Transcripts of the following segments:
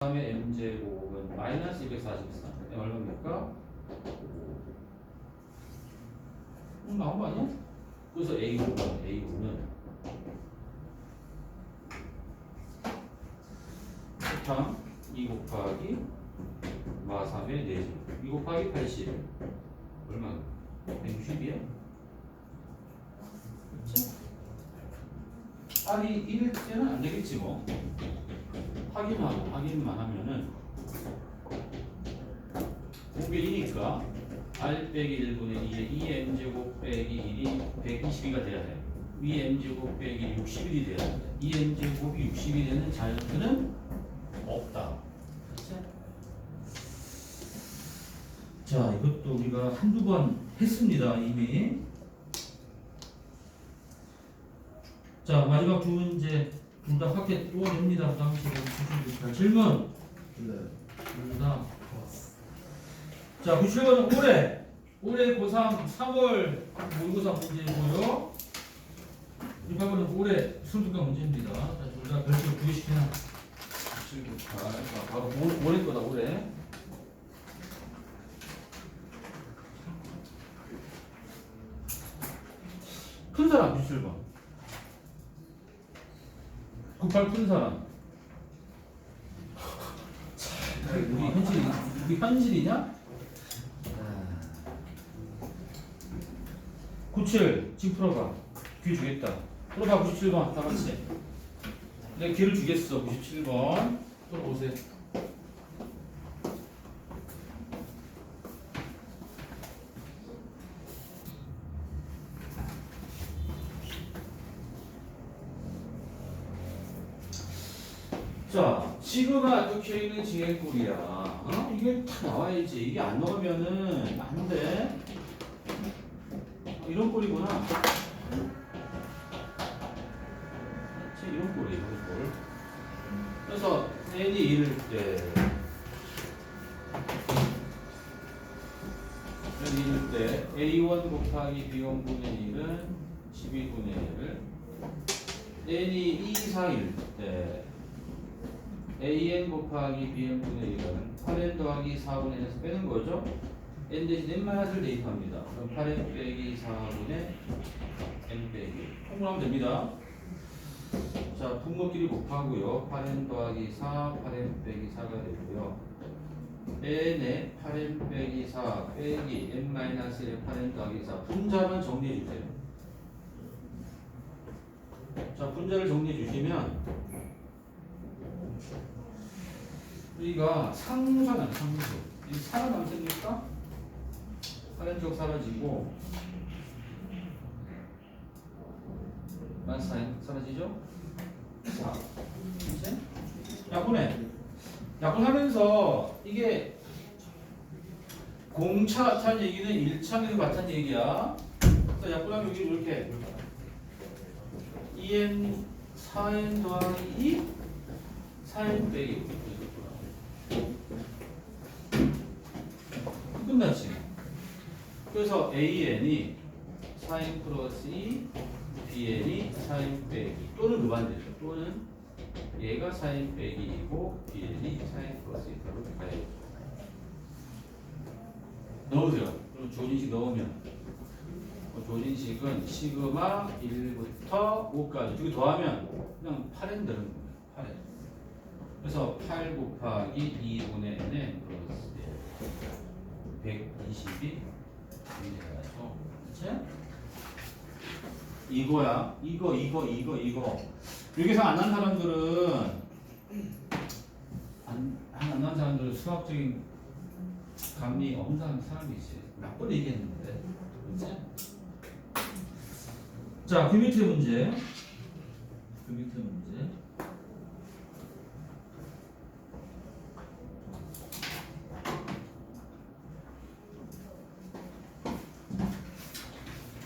다음에 m제곱은 마이너스 243. 얼마입니까? 나온 거 아니야? 그래서 A5는 세탕 2 곱하기 마3의 4제곱 2 곱하기 80 얼마? 160이야? 그치? R이 1일 때는 안 되겠지 뭐. 확인만 하면은 공개 2니까 R 빼기 1분의 2에 2m제곱 빼기 1이 120이가 돼야 돼. 2m제곱 빼기 60일이 돼야 돼. 2m제곱이 60이 되는 자연수는 없다. 그치? 자, 이것도 우리가 한두 번 했습니다, 이미. 자, 마지막 두 문제 둘 다 확대 또 됩니다. 그 당시에 질문. 둘 다. 자, 97번은 올해 고3 3월 모의고사 문제고요. 28번은 올해 수능특강 문제입니다. 자, 둘 다 별표 9개씩이나. 798. 바로 올해 거다, 올해. 큰 사람 97번. 98 큰 사람. 우리 현실이냐? 97 지금 풀어봐. 기회 주겠다. 풀어봐 97번 다 같이. 내가 기회를 주겠어. 97번 풀어보세요. 자, 시그마 적혀있는 진행꼴이야. 어? 이게 다 나와야지. 이게 안 나오면은 안 돼. 이런 꼴이구나. 그렇지, 이런 꼴이에요, 이런 꼴. 그래서 n이 1일 때 a1 곱하기 b1 분의 1은 12분의 1을 n이 2, 4일 때 an 곱하기 bn 분의 1은 8n 더하기 4분의 1에서 빼는 거죠. n 대신 n-를 대입합니다. 그럼 8n 빼기 4분의 n 빼기 통분하면 됩니다. 자, 분모끼리 곱하고요. 8n 더하기 4, 8n 빼기 4가 되고요. n에 8n 빼기 4 빼기 n-1에 8n 더하기 4 분자만 정리해 주세요. 자, 분자를 정리해 주시면 우리가 상수잖아요, 상수. 이 살아남습니까? 8n 쪽 사라지고 마이너스 사라지죠? 4. 그치? 약분해. 약분하면서 이게 공차 같다는 얘기는 일차계도 같다는 얘기야. 그래서 약분하면 여기 이렇게 2n 4n 더하기 2 4n 빼기 끝났지. 그래서 an이 4n 플러스 2 bn이 4n 빼기 또는 무반대죠. 또는 얘가 4n 빼기이고 bn이 4n 플러스 2타로 가야죠. 넣으세요. 그럼 조진식 넣으면 조진식은 시그마 1부터 5까지 두 개 더하면 그냥 8n 되는 거예요. 8n. 그래서 8 곱하기 2분의 n 플러스 120이 되죠. 그치? 이거야. 이거. 여기서 안 한 사람들은 안 한 사람들은 수학적인 감이 없는 사람이지. 몇 번 얘기했는데. 그치? 자, 그 밑에 문제.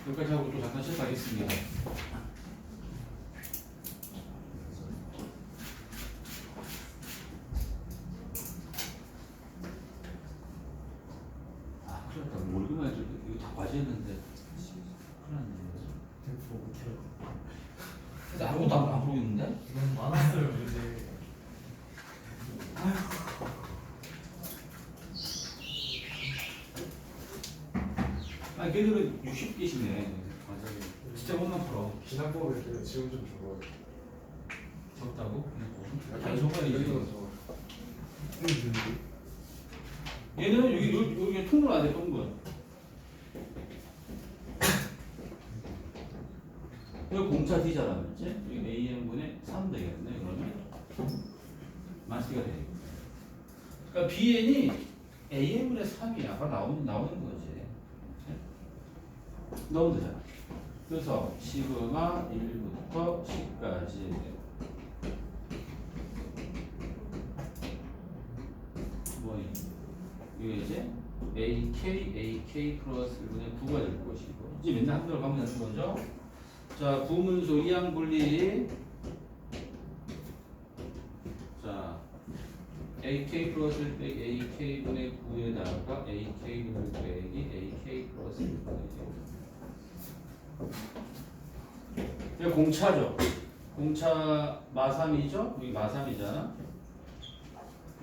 여기까지 하고 또 잠깐 시작하겠습니다. 아, 큰일 났다. 모르기만 해도 이거 다 과제했는데. 큰일 났네. 근데 아무것도 안 보이는데? 이건 많았어요, 근데. 아휴. 아 걔들은 60개시네. 맞아요. 진짜 못만 풀어. 기납법을 때문에 지금 좀 적어. 적다고? 아니 적어야지. 얘는 여기 통분 안 돼, 통분. 여기 공차 D잖아, 그렇지? 여기 AN분의 3 되겠네, 그러면. 마스가 돼. 그러니까 BN이 AN분의 3이 아까 나오는 거지. 넣으면 되잖아. 그래서 시그마 1부터 10까지 뭐니? 이게 이제 AK 플러스 1분의 9가 될 것이고 이제 맨날 한 대로 가면 되는 거죠. 자, 부문수 이항 분리. 자, AK 플러스 1 빼기 AK분의 9에다가 AK분의 빼기 AK 플러스 1분의 9. 이게 공차죠. 공차 마3이죠? 여기 마3이잖아.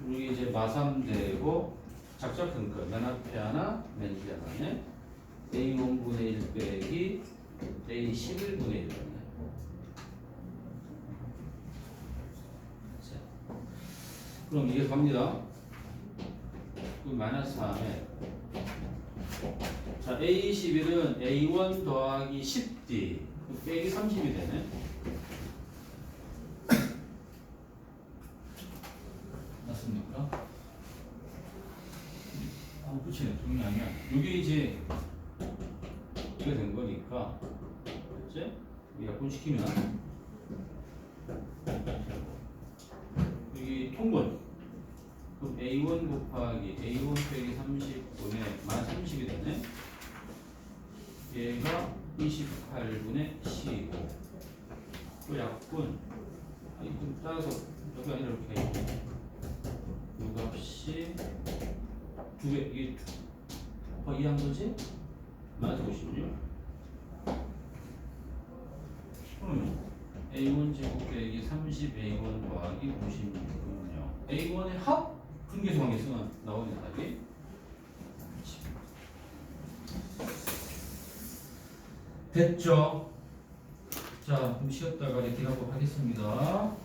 여기 이제 마3 되고 작작 큰 거. 맨 앞에 하나, 맨 뒤에 하나네. A1분의 1 빼기 A11분의 1. 그럼 이게 갑니다. 그 마이너스 3에 자 A11은 A1 더하기 10D 빼기 30이 되네. 맞습니까? 아 그치 중요한 게 아니야. 이게 이제 이게 된 거니까 그치? 약분시키면 여기 통분 그럼 A1 곱하기 A1 빼기 30분의 만 30이 되네. 얘가 28분의 15. 또 약분 따라서 여기 아니라 이렇게 이 값이 두 개 이게 곱하기 한 거지? 마이너스 56. 그러면 A1 제곱 빼기 30 A1 더하기 56은요. A1의 합 분계수 관계수만 나오는 답이 됐죠? 자, 그럼 쉬었다가 이제 기록을 하겠습니다.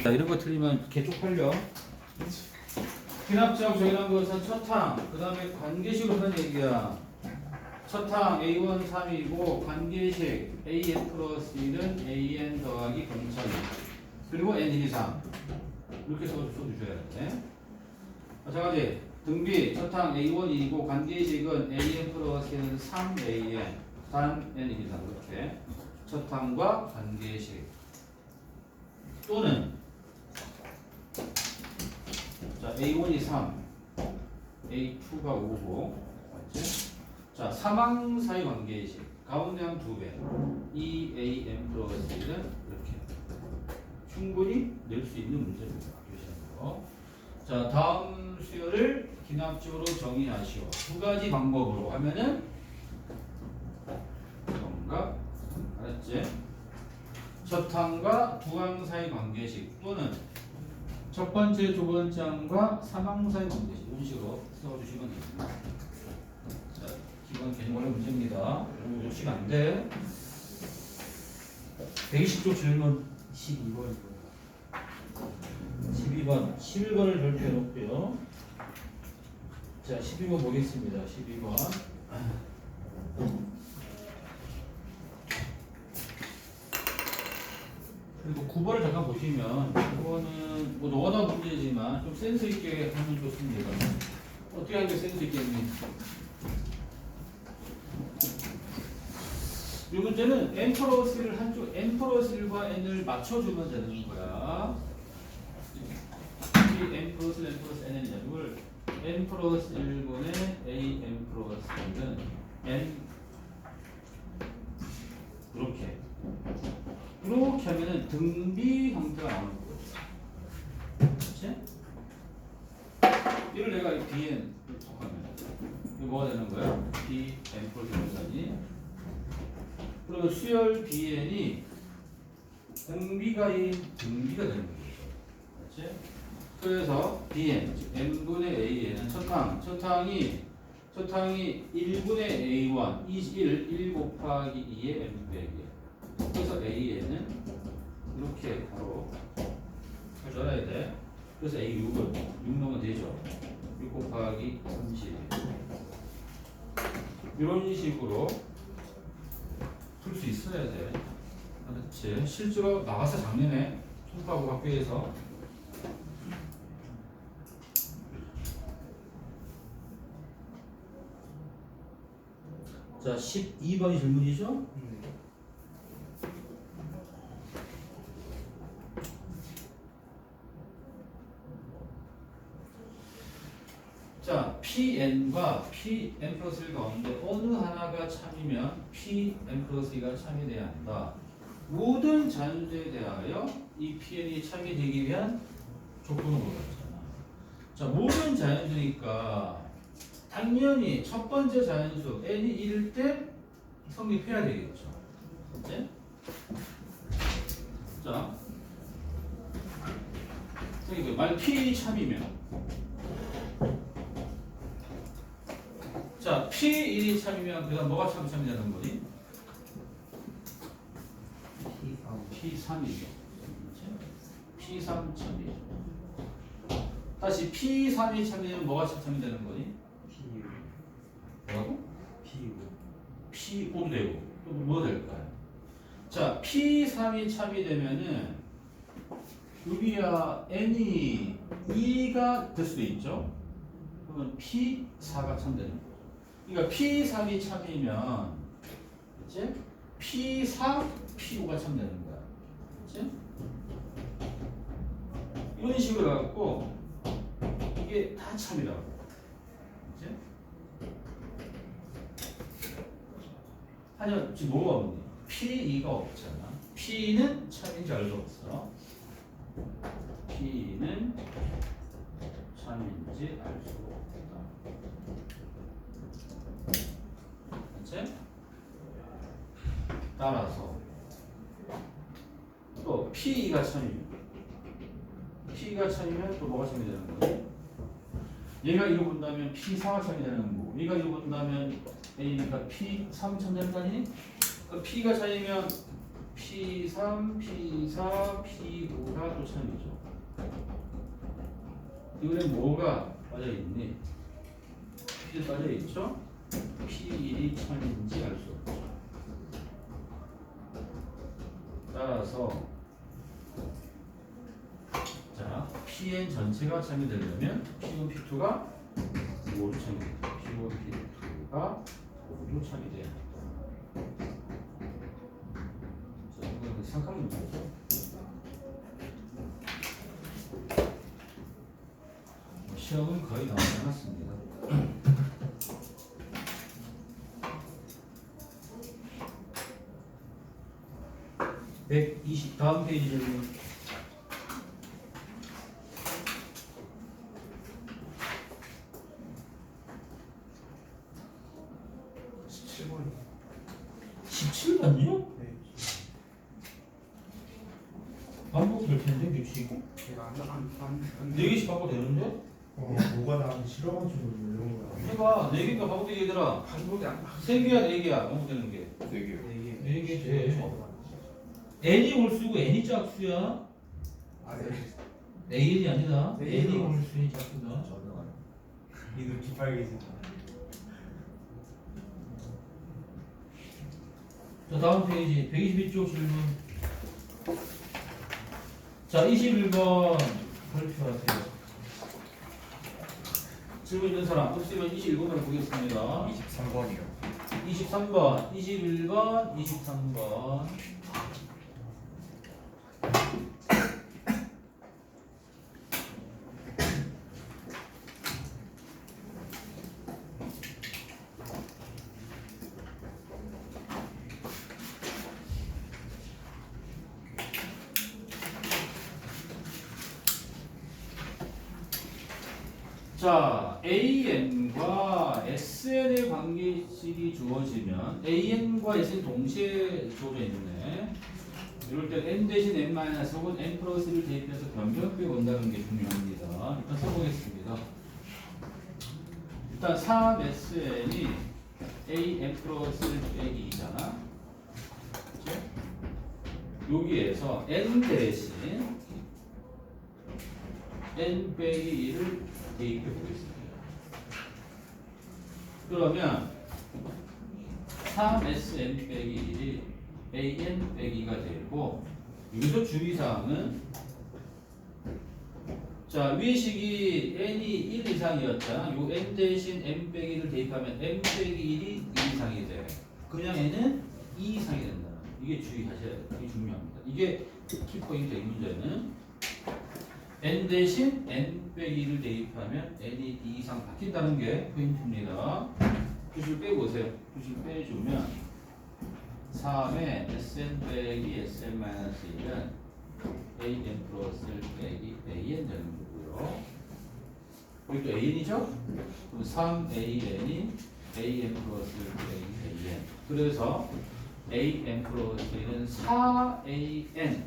자, 이런 거 틀리면 개 쪽팔려. 기납적 정의한 것은 첫항, 그 다음에 관계식으로 하는 얘기야. 첫항 A1 3이고 관계식 AN 플러스 1은 AN 더하기 공차 2 그리고 N1 2 3 이렇게 써주셔야 돼. 자 가지 등비 첫항 A1 2이고 관계식은 AN 플러스 1은 3AN 단 N1 2 3 이렇게 첫항과 관계식 또는 자 A1이 3 A2가 5고 맞지? 자, 사망 사이 관계식 가운데 한 2배 2AM 플러스 1은 이렇게 충분히 낼 수 있는 문제입니다. 자, 다음 수열을 기납적으로 정의하시오. 두 가지 방법으로 하면은 뭔가 알았지? 첫항과 두항 사이 관계식 또는 첫 번째, 두 번째 항과 사망 사이 관계식 이런 식으로 써주시면 됩니다. 이건 개념원의 문제입니다. 여러분 시간 안 돼. 120쪽 질문 12번이고요. 12번, 11번을 별표해 놓고요. 자, 12번 보겠습니다. 12번. 그리고 9번을 잠깐 보시면 9번은 뭐 너나 문제지만 좀 센스 있게 하면 좋습니다. 어떻게 하는 게 센스 있겠니? 이 문제는 n 플러스 1을 한쪽 n 플러스 1과 n을 맞춰주면 되는 거야. 이 n 플러스 n이냐 이걸 n 플러스 1분의 a n 플러스 1은 n 이렇게 하면은 등비 형태가 나오는 거죠. 그렇지? 이를 내가 bn을 톡하면 이거 뭐가 되는 거야? b n 플러스 1까지 그러면 수열 BN이 공비가인 등비가 되는 거죠. 그렇지? 그래서 Bn, 즉 n분의 A에는 첫항이 1분의 A1, 1 곱하기 2의 n 빼기. 그래서 A에는 이렇게 바로 해줘야 돼. 그래서 A6은 6 넣으면 되죠. 6 곱하기 30. 이런 식으로 풀 수 있어야 돼. 그렇지. 실제로 나와서 작년에 통과하고 학교에서 자 12번이 질문이죠? 자, Pn과 Pn 플러스 1 가운데 어느 하나가 참이면 Pn 플러스 2가 참이 돼야 한다. 모든 자연수에 대하여 이 Pn이 참이 되기 위한 조건을 물었잖아. 자, 모든 자연수니까 당연히 첫 번째 자연수 n이 1일 때 성립해야 되겠죠. 이제 자, 그러니까 만약 Pn이 참이면 자, P1이 참이면 그다음 뭐가 참이 되는 거니? P3이죠. P3 참이죠. 다시 P3이 참이면 뭐가 참이 되는 거니? 뭐라고? P5도 되고 또 뭐 될까요? 자, P3이 참이 되면은 여기야 n이 2가 될 수도 있죠. 그러면 P4가 참되는 거죠. 그러니까 P3이 참이면 그치? P4, P5가 참되는 거야. 그치? 이런 식으로 해갖고 이게 다 참이라고. 그치? 하여 지금 뭐가 없니? P2가 없잖아. P는 참인지 알 수 없어. P는 참인지 알 수 없다. 그치? 따라서 또 P2가 참이면 P가 참이면 또 뭐가 참이 되는 거지? 얘가 이로 본다면 P4가 참이 되는 거고 얘가 이로 본다면 A니까 P3 참 되는 거 아니니? P가 참이면 P3, P4, P5가 또 참이죠. 이번에 뭐가 빠져있니? P 빠져있죠? P1이 참인지 알 수 없죠. 따라서 자, Pn 전체가 참이 되려면 P1, P2가 모두 참이 된다. P1, P2가 모두 참이 돼야 한다. 자, 이거 생각하면 되죠. 시험은 거의 나오지 않았습니다. 120 다음 페이지 질문. (17번) 17번이요? 네. 반복될 텐데 규칙이 제가 안 4개씩 반복되는데? 뭐가 나한테 싫어가지고 이런 거야. 해봐. 4개가 반복되게 얘들아. 반복이 안 3개야 4개야 반복되는 게. 4개요. 4개 돼. n이 올수고 n이 짝수야. 아, 네. n이 아니다. 네, n이 이거. 올수니 짝수다. 이거 기빨개진다. 자, 다음 페이지 122쪽 질문. 자, 21번 발표하세요. 질문 있는 사람 없으면 21번을 보겠습니다. 23번이요. 23번, 21번, 23번. 자, AN과 SN의 관계식이 주어지면 AN과 SN 동시에 주어져 있네. 이럴 때 n 대신 n 마이너스 혹은 n 플러스를 대입해서 변경표에 온다는 게 중요합니다. 일단 써보겠습니다. 일단 3SN이 AN 플러스 빼기 2잖아. 그렇죠? 여기에서 n 대신 n 빼기 2를 대입해 보겠습니다. 그러면 3SN 빼기 1이 AN 빼기가 되고, 여기서 주의사항은 자, 위의 식이 n이 1 이상이었잖아. 요 n 대신 n 빼기를 대입하면 n 빼기 1이 2 이상이 돼. 그냥 n은 2 이상이 된다. 이게 주의하셔야 돼요. 이게 중요합니다. 이게 키포인트의 문제는 n 대신 n 빼기 1을 대입하면 n이 2 이상 바뀐다는 게 포인트입니다. 표시를 빼고 오세요. 표시를 빼주면 3의 Sn 빼기 Sn 마이너스 1은 AN 플러스 빼기 AN 되는 거고요. 여기 또 AN이죠? 그럼 3AN이 AN 플러스 빼기 AN. 그래서 AN 플러스 1은 4AN.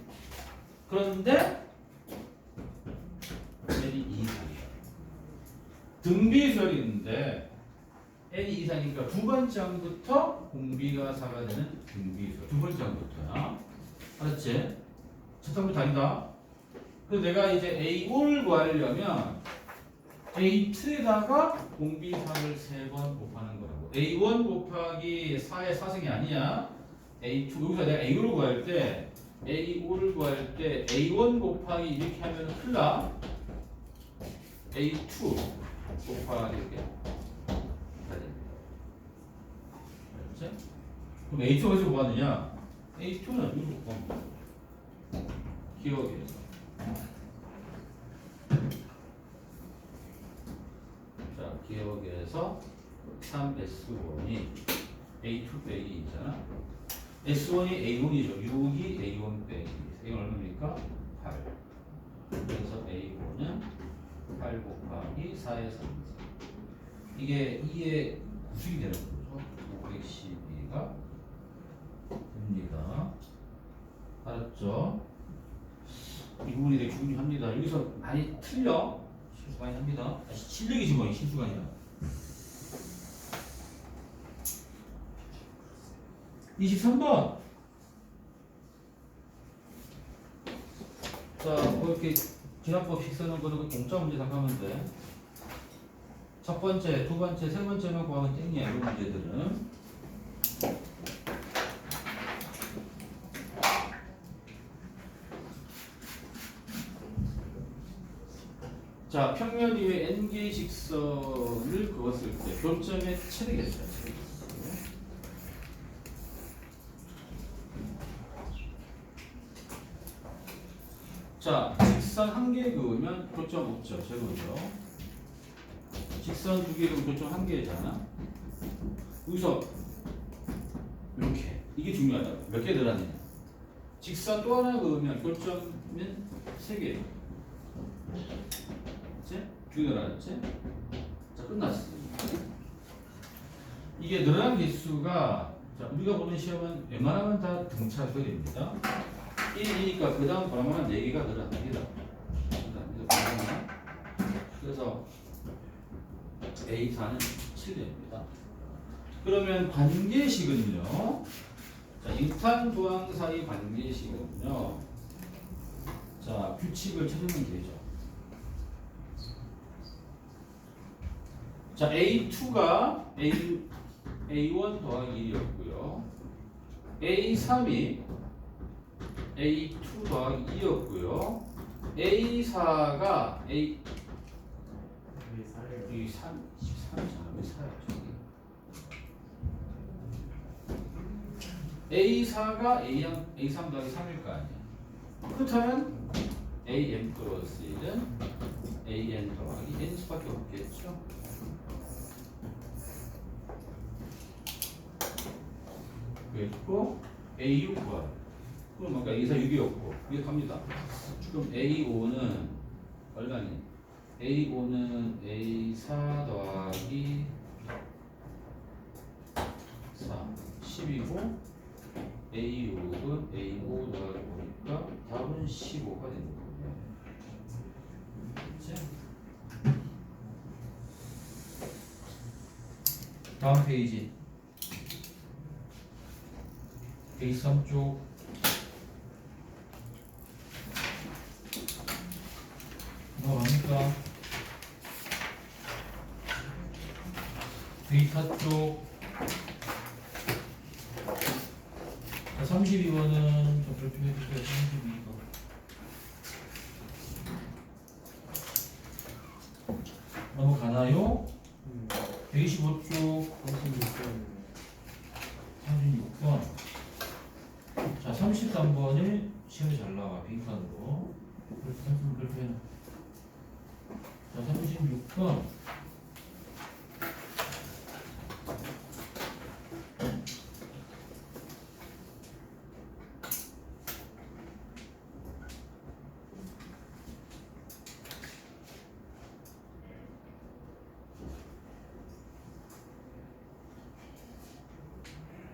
그런데 N이 2 이상이다. 등비수열이 있는데 n이 이상이니까 두 번째 항부터 공비가 4가 되는 등비수열. 두 번째 항부터야. 알았지? 첫 항부터 아니다. 그래서 내가 이제 A5를 구하려면 A2에다가 공비 4를 3번 곱하는 거라고. A1 곱하기 4의 4승이 아니야. A2, 여기서 내가 A5를 구할 때 A5를 구할 때 A1 곱하기 이렇게 하면 큰일 나. A2 곱하기 이렇게. 그럼 A2가 어디서 구하느냐? A2는 여기서 구합니다. 기억에서. 자, 기억에서 3S1이 A2 빼기 2잖아. S1이 A1이죠. 6이 A1 빼기 2. 이건 얼마입니까? 8. 그래서 A5는 8 곱하기 4의 3. 이게 2의 구식이 되는 거죠. 512가 됩니다. 알았죠? 이 부분이 되게 중요합니다. 여기서 많이 틀려. 실수 많이 합니다. 실력이지 뭐, 실수가 아니라. 23번. 자, 뭐 이렇게 진학법식 쓰는 거는 공짜 문제 생각하면 돼. 첫 번째, 두 번째, 세 번째만 구하면 땡이야. 이런 문제들은. 자, 평면 위에 n개의 직선을 그었을 때 교점의 최대겠죠. 자, 직선 한 개 그으면 교점 없죠. 제로죠. 직선 두 개 그으면 교점 한 개잖아. 여기서 이렇게. 이게 중요하다. 몇 개 들어가느냐. 직선 또 하나 그으면 교점은 세 개. 그치? 두 개 늘어났지? 자, 끝났어. 이게 늘어난 개수가, 자, 우리가 보는 시험은 웬만하면 다 등차수가 됩니다. 1이니까 그 다음 번호만 4개가 늘어납니다. 그래서 A4는 7됩니다. 그러면 관계식은요. 자, 인탄 도항 사이 관계식은요. 자, 규칙을 찾으면 되죠. 자, A2가 A1 더하기 1이었고요. A3이 A2 더하기 2였고요. A4가 A 3, 13잖아. 왜 4야? A4가 A3 더하기 3일 거 아니야. 그렇다면 AN 플러스 1은 AN 더하기 N 수밖에 없겠죠. 그랬고 A6 구하라. 그럼 아까 A4 6이었고 이게 갑니다. 그럼 A5는 얼마니? A5는 A4 더하기 4 10이고 A6은 A5 더하기 보니까 답은 15가 되는 거예요. 그치? 다음 페이지. 페이지 3쪽. 넘어갑니까? 데이터 쪽. 자, 32번은 좀 발표해 주세요. 32번. 넘어가나요? 125쪽 36번. 자, 33번이 시험에 잘 나와. 빈칸으로. 그렇게 해놔. 자, 36번.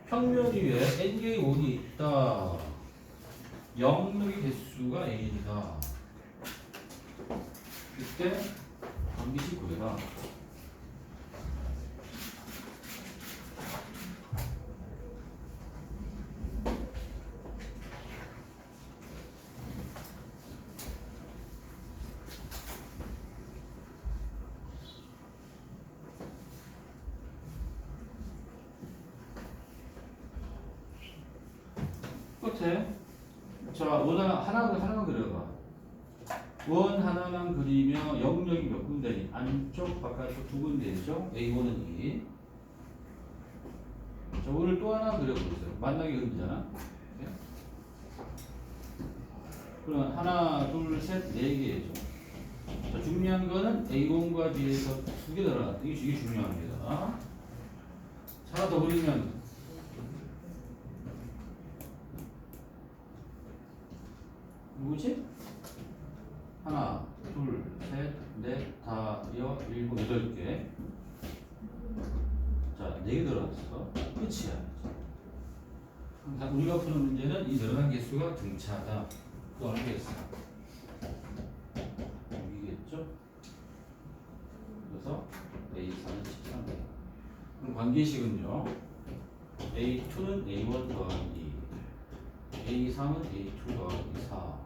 평면 위에 n개의 원이 있다. 영역의 개수가 n이다. 이때 반드시 구해라. 끝에 자, 원 하나만 그려봐. 원 하나만 그리면 영역이 몇 군데니? 안쪽, 바깥쪽 두 군데죠? A1은 2. 자, 원을 또 하나 그려보세요. 만나게 그리잖아. 네? 그럼 하나, 둘, 셋, 네 개죠. 자, 중요한 거는 A1과 B에서 두 개 들어갔다. 이게 중요합니다. 하나 더 그리면 누구지? 하나, 둘, 셋, 넷, 다, 일곱, 여덟 개. 자, 네 개 들어갔어. 끝이야. 항상 우리가 푸는 문제는 이 늘어난 개수가 등차다. 그거 알겠어. 여기겠죠? 그래서 A4는 13개. 그럼 관계식은요. A2는 A1 더하기 2, A3은 A2 더하기 4,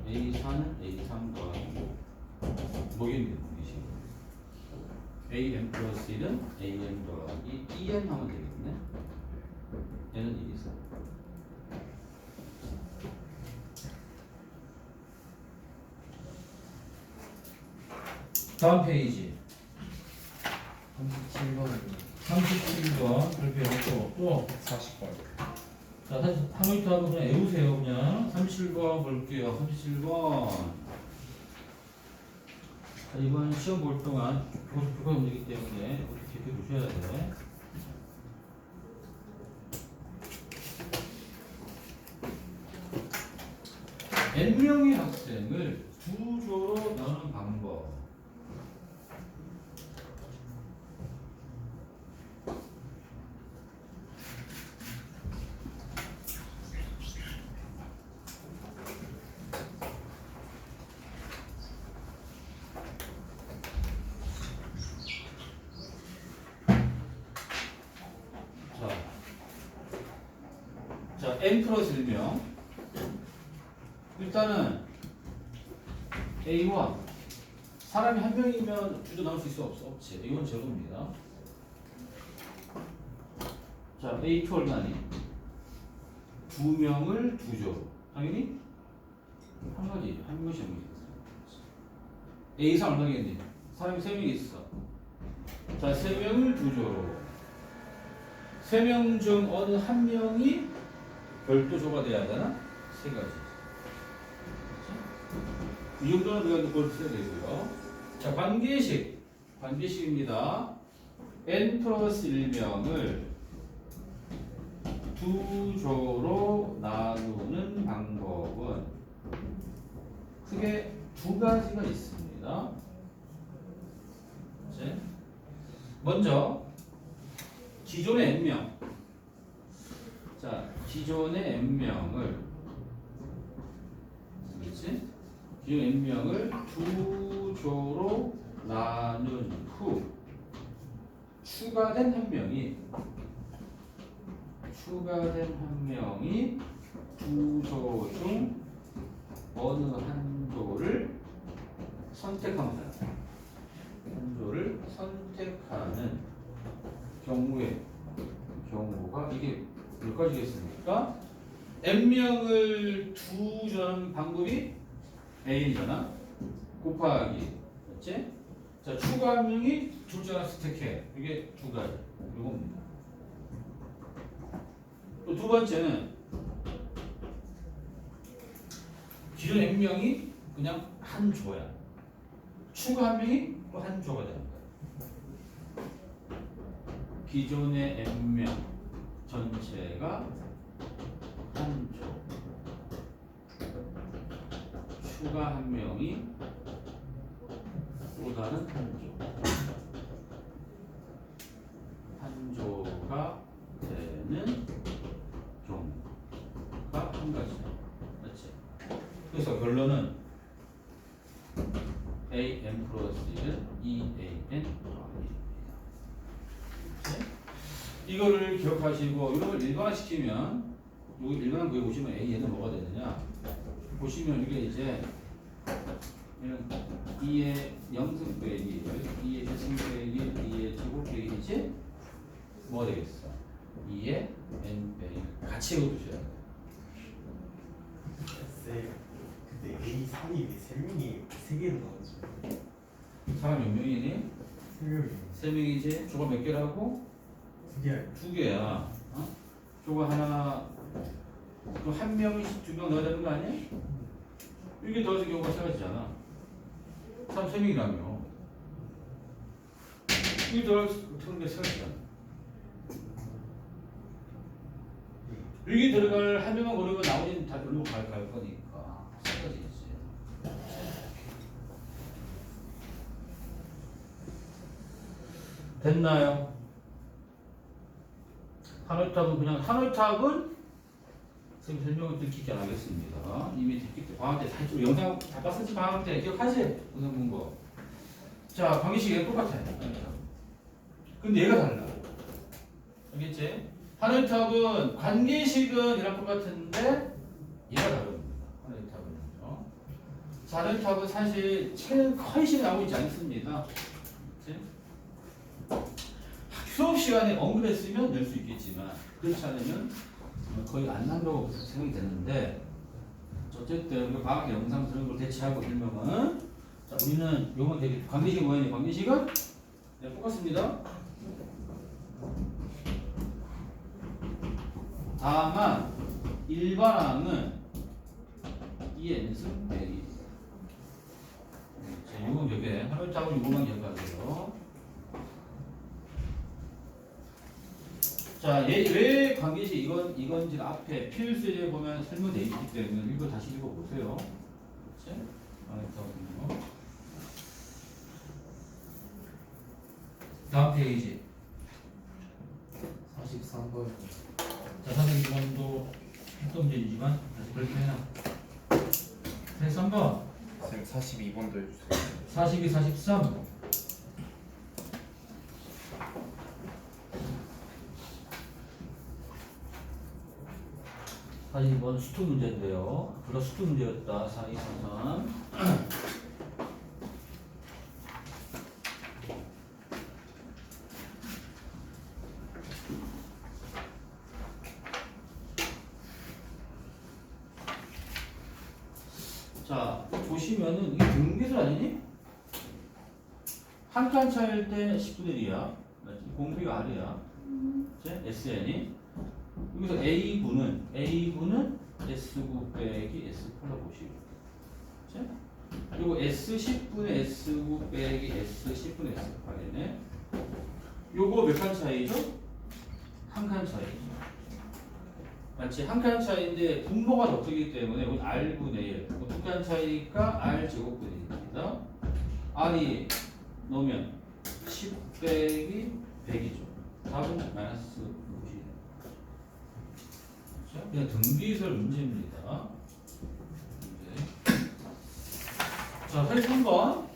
A4는 A3 더하기 5. 뭐겠니? 관계식. AM 플러스 1은 AM 더하기 2N 하면 되겠네. 얘는 1이 있어. 다음 페이지 37번 그렇게 해놓고 또 40번. 자, 하모니터 하고 그냥 외우세요. 그냥 37번 볼게요. 37번. 자, 이번 시험 볼 동안 교과 문제이기 때문에 어떻게 보셔야 돼. n명의 학생을 두 조로 나누는 방법. 자, n 플러스 1명. 일단은 A1 사람이 한 명이면 두 조 나눌 수 있어 없지. A1 제로입니다. 자, A2 얼마니? 두 명을 두 조로. 당연히 한 명씩 한 명씩. A3 얼마겠니? 사람이 세 명이 있어. 자, 세 명을 두 조로. 세 명 중 어느 한 명이 별도조가 돼야 되나? 세 가지. 이 정도는 우리가 볼 수 있어야 되고요. 자, 관계식입니다. n 플러스 1명을 두 조로 나누는 방법은 크게 두 가지가 있습니다. 먼저 기존의 n명 자, 기존의 n명을 그렇지? 기존 n명을 두 조로 나눈 후 추가된 한 명이 두 조 중 어느 한 조를 선택하면 한 조를 선택하는 경우가 이게 몇 가지겠습니까? n명을 두 조라는 방법이 n이잖아. 곱하기, 맞지? 자, 추가 한 명이 둘 중 하나 선택해. 이게 두 가지. 이겁니다. 또 두 번째는 기존 n명이 그냥 한 조야. 추가 한 명이 또 한 조가 되는 거야. 기존의 n명 전체가 한 조. 추가 한 명이 또 다른 한 조가 되는 경우가 한 가지야. 맞지? 그래서 결론은 am 플러스 1은 2an 이거를 기억하시고 이런 걸 일반화시키면 여기 일반화 구해 보시면 an은 뭐가 되느냐 보시면 이게 이제 이런 2의 0승 빼기 2의 대승 빼기 2의 제곱 빼기이지 뭐가 되겠어? 2의 n 빼기 같이 읽어두셔야 돼요. 쌤, 근데 A 3이 왜 3명이 3개로 나오죠? 사람 몇 명이니? 3명이 3명이지? 저거 몇 개라고? 2개 2개야. 어? 저거 하나 그럼 한 명이 2명 넣어야 되는 거 아니야? 이게 더해서 경우가 세 가지잖아. 사람 3명이라며. 이게 더해서 어떻게 세 가지잖아. 여기 들어갈 한 명만 고르면 나머지는 다 별로 갈 거니까 세 가지지. 됐나요? 하노이탑은 그냥 하노이탑은 선생님 설명을 들키게 안 하겠습니다. 이미 듣기 때 방학 때 사실 영상 다 봤을지 방학 때 기억하지? 오늘 본 거. 자, 방식이 똑같아. 근데 얘가 달라. 알겠지? 하노이탑은 관계식은 얘랑 똑같은데 얘가 다릅니다. 하노이탑은요. 자, 하노이탑은 사실 책은 거의 나오고 있지 않습니다. 그치? 수업 시간에 언급했으면 낼 수 있겠지만 그렇지 않으면 거의 안 난다고 생각이 되는데 어쨌든 그 방학 영상 그런 걸 대체하고 일명은 자 우리는 요건 되게 관계식이 뭐였냐 관계식은 네, 똑같습니다. 다만 일반항은 이엔승 빼기 자 요건 되게 하루 짜고 요거만 기억하세요. 자, 왜 관계식 이건지 앞에 필수에 보면 설명되어 있기 때문에 이거 다시 읽어보세요. 그렇지? 다음 페이지 43번. 자, 42번도 했던 문제이지만 다시 그렇게 해놔. 43번 쌤 42번도 해주세요. 42, 43 42번 수투 문제인데요. 불러 수투 문제였다. 4, 2, 4, 3. 자, 보시면은 이게 등계수 아니니? 한 칸 차일 때 10분의 1이야. 공비가 R이야. SN이. 여기서 A분은 S9 빼기 S8로 보시고 그리고 S10분의 S9 빼기 S10분의 S8이네. 요거 몇 칸 차이죠? 한 칸 차이죠. 마치 한 칸 차이인데 분모가 높기 때문에 이건 R분의 1 두 칸 차이니까 R제곱분의 1입니다. R이 넣으면 10 빼기 100이죠. 답은 마이너스 50. 그냥 등비설 문제입니다. 문제. 자, 83번.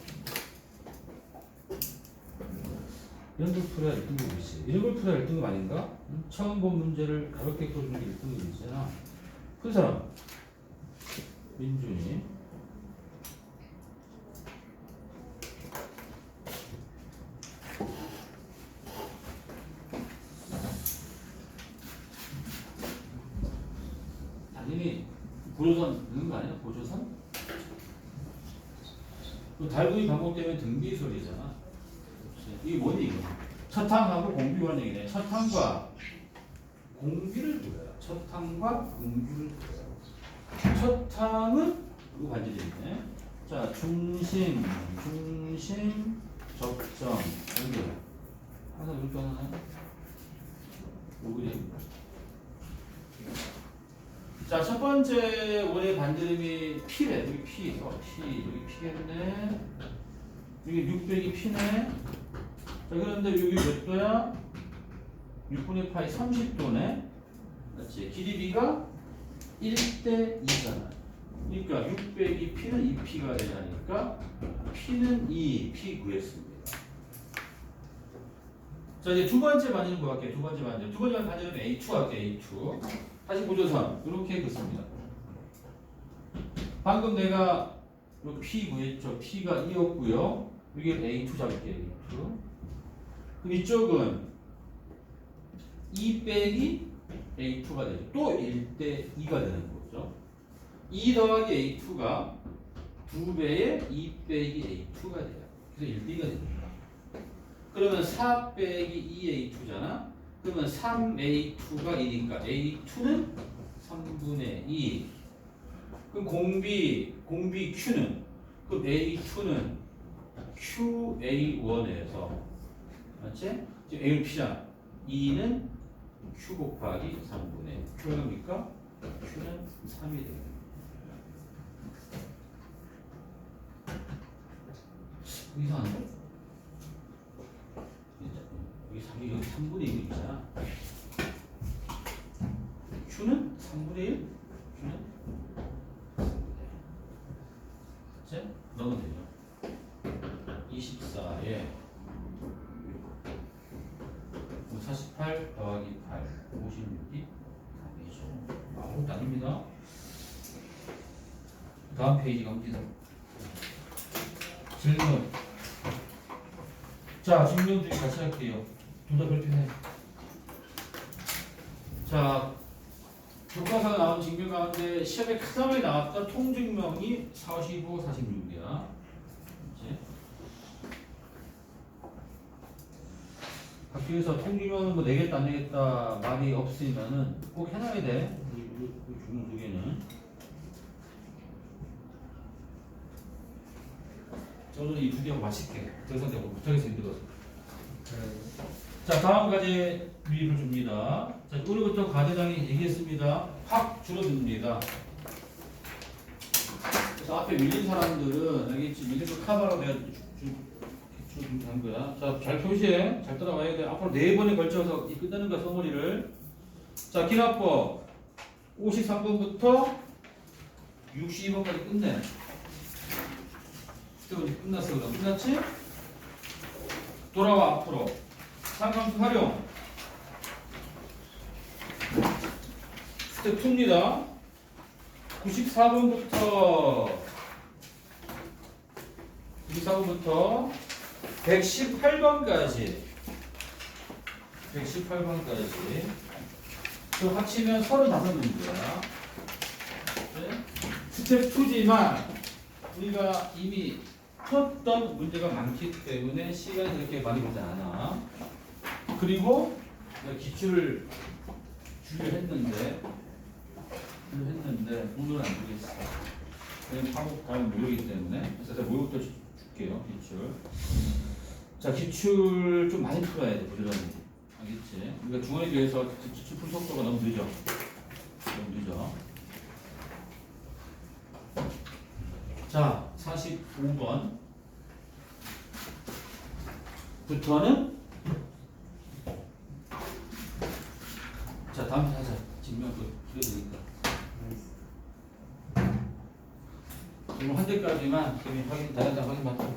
이런 걸 풀어야 1등급이지. 이런 걸 풀어야 1등급 아닌가? 응? 처음 본 문제를 가볍게 풀어주는 게 1등급이잖아. 큰 사람. 민준이. 당연히 보조선 넣는 거 아니야? 보조선? 그 달구기 방법 때문에 등비설이잖아. 이게 뭐니 이거? 첫항하고 공비관 얘기네. 첫항과 공비를 구해라. 첫항과 공비를 구해라. 첫항은 이거 관절이네. 자, 중심, 적정, 연결. 항상 이렇게 하나. 요 그림. 자, 첫 번째 원의 반지름이 P래. 여기 P, 여기 P겠네. 여기 600이 P네. 자, 그런데 여기 몇 도야? 6분의 파이 30도네. 맞지? 길이 B가 1대 2잖아. 그러니까 600이 P는 2P가 되니까 P는 2P 구했습니다. 자, 이제 두 번째 반지름 구할게요. 두 번째 반지름 A2 할게요. A2. 다시 보조선 이렇게 긋습니다. 방금 내가 요 P 구했죠. P가 2였고요. 여기 A2 잡을게요. A2. 그럼 이쪽은 2 빼기 A2가 되죠. 또 1대 2가 되는 거죠. 2 더하기 A2가 2배의 2 빼기 A2가 돼요. 그래서 1대 2가 됩니다. 그러면 4 빼기 2A2잖아. 그러면 3A2가 1이니까 A2는 3분의 2. 그럼 공비 Q는 그럼 A2는 QA1에서 맞지? 지금 A는 P잖아. 2는 Q 곱하기 3분의 Q가 뭡니까? Q는 3이 됩니다. 이상한데? 여기 3분의 1이잖아. Q는 3분의 1? Q는 3분의 1. 넣으면 되죠. 24에 48 더하기 8, 56이 답이죠. 아무것도 아닙니다. 다음 페이지 갑니다. 질문. 자, 증명 중에 같이 할게요. 둘 다 별표해. 자, 교과서가 나온 증명 가운데 시험에 가장 나왔던 통증명이 45, 46이야. 이제 학교에서 통증명은 뭐 내겠다 안 내겠다 말이 없으면은 꼭 해놔야 돼. 이 증명 두 개는. 저는 이 두 개하고 맛있게. 더 이상 내가 못하겠어 힘들어서. 자, 다음 과제 미입을 줍니다. 자, 오늘부터 과제량이 얘기했습니다. 확 줄어듭니다. 그래서 앞에 밀린 사람들은 여기 지금 밀린 거 카바로 내가 줄어들게 한 거야. 자, 잘 표시해. 잘 따라와야 돼. 앞으로 4번에 걸쳐서 이 끝나는 거야, 서머리를. 자, 기납법 53번부터 62번까지 끝내. 끝났어. 그럼 끝났지? 돌아와 앞으로. 상함수 활용. 스텝 2입니다. 94번부터 118번까지 그 합치면 35문제야. 네? 스텝 2지만 우리가 이미 풀었던 문제가 많기 때문에 시간이 그렇게 많이 걸리지 않아. 그리고 기출을 준비했는데 오늘은 안 주겠어. 그냥 파고 다음 무료이기 때문에. 그래서 제가 모욕도 줄게요. 기출. 자, 기출 좀 많이 풀어야 돼. 부지런히. 알겠지? 우리가 중원에 비해서 기출 풀 속도가 너무 늦어. 자, 45번 부터는 자, 다음 하자. 지면 또 길어지니까. 나이스. 그럼 한 대까지만 그럼 확인 다른 장 확인 받자.